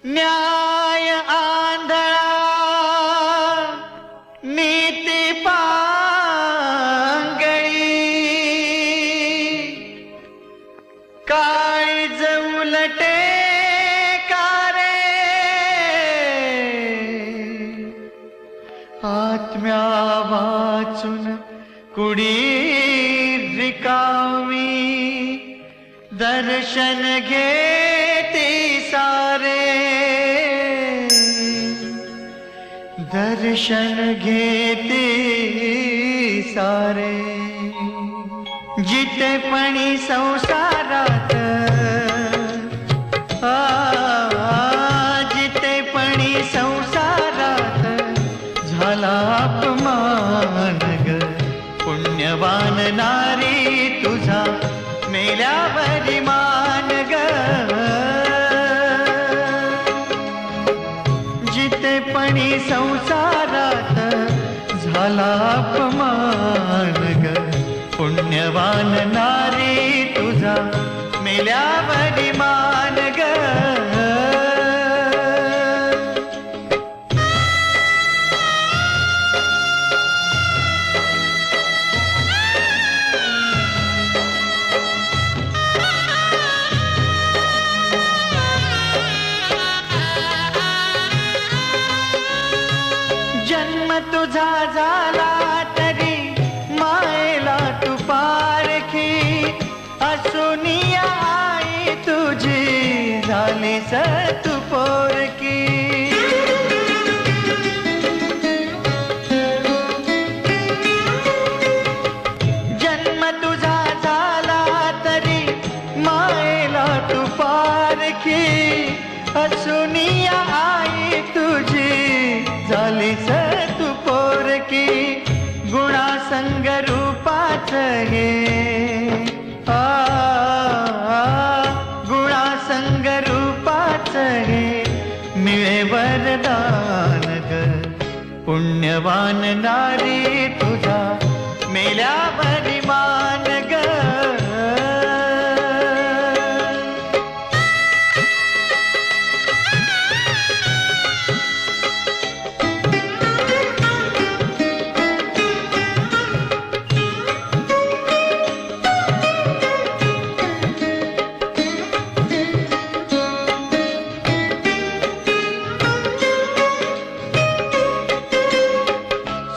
न्याय आंधळा नीती पांगळी काळीज उलटे कारे आत्म्या वाचून कुडी रिकामी दर्शन घेते सारे दर्शन घेते सारे जितेपणी संसारात जितेपणी संसारात झाला अपमान ग पुण्यवान नारी तुझा मेल्यावरी मान ग जितेपणी संसारात झाला अपमान ग पुण्यवान नारी तुझा मेल्यावरी मान ग जन्म तुझा झाला तरी मायला तू पारखी असुनिया आई तुझी झाली स तू पोरकी जन्म तुझा झाला तरी मायला तू पारखी असुनिया आई तुझी झाली स तू पोरकी गुणासंग रूपाच हे गुणासंग रूपाच हे मिळे वरदान ग पुण्यवान नारी तुझा मेल्यावरी मान ग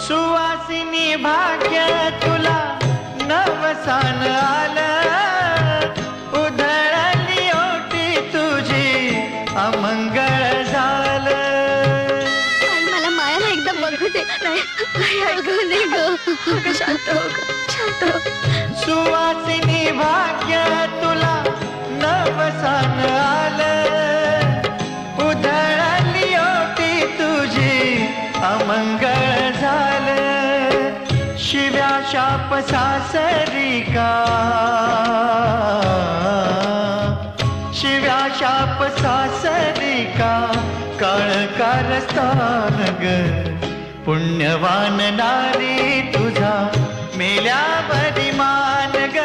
सुवासिनी भाग्य तुला नवसान आलं उधळली ओटी तुझी अमंगळ झालं मला मायाला एकदा बघू दे नाही ऐकू दे ग शांत हो शांत हो सुवासिनी भाग्य तुला नवसान आलं उधळली ओटी तुझी अमंगळ झालं शिव्या शाप सासरी का शिव्या शाप सासरी का काळ कारस्थान ग पुण्यवान नारी तुझा मेल्यावरी मान ग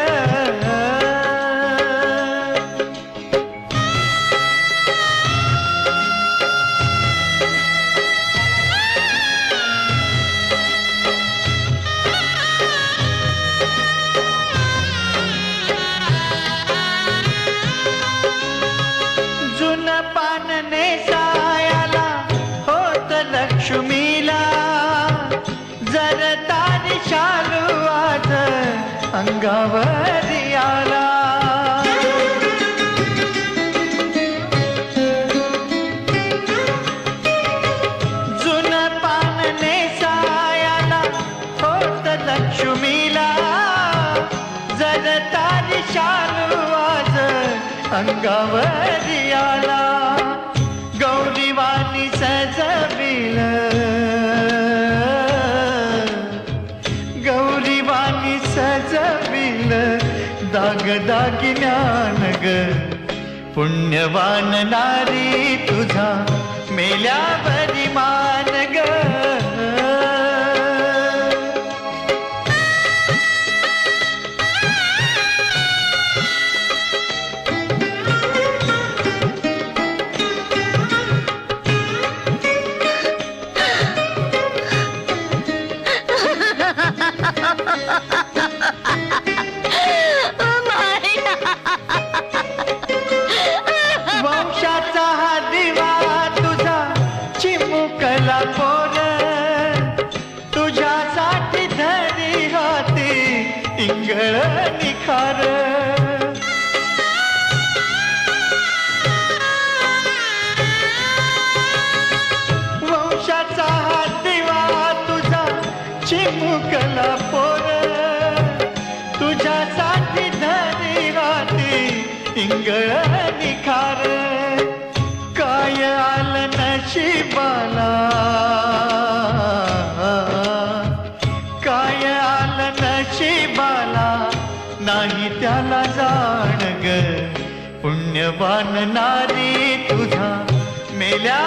पानने सायाला होत लक्ष्मीला जर तारी शालू आज अंगावर आला जुन पानने सायाला होत लक्ष्मीला जर तारी शालू आज अंगावर आला गौरीवाणी सजविल गौरीवाणी सजविल दागदागिन्यान ग पुण्यवान नारी तुझा मेल्यावरी मान ग वंशाचा हा दिवा तुझा चिमुकला पोर, तुझ्यासाठी धरी हाती इंगळ निखार. वंशाचा हा दिवा तुझा चिमुकला पोर, तुझ्यासाठी धरी हाती इंगळ निखार. काय आलं नशिबाला, काय आलं नशिबाला नाही त्याला जाण ग. पुण्यवान नारी तुझा मेल्या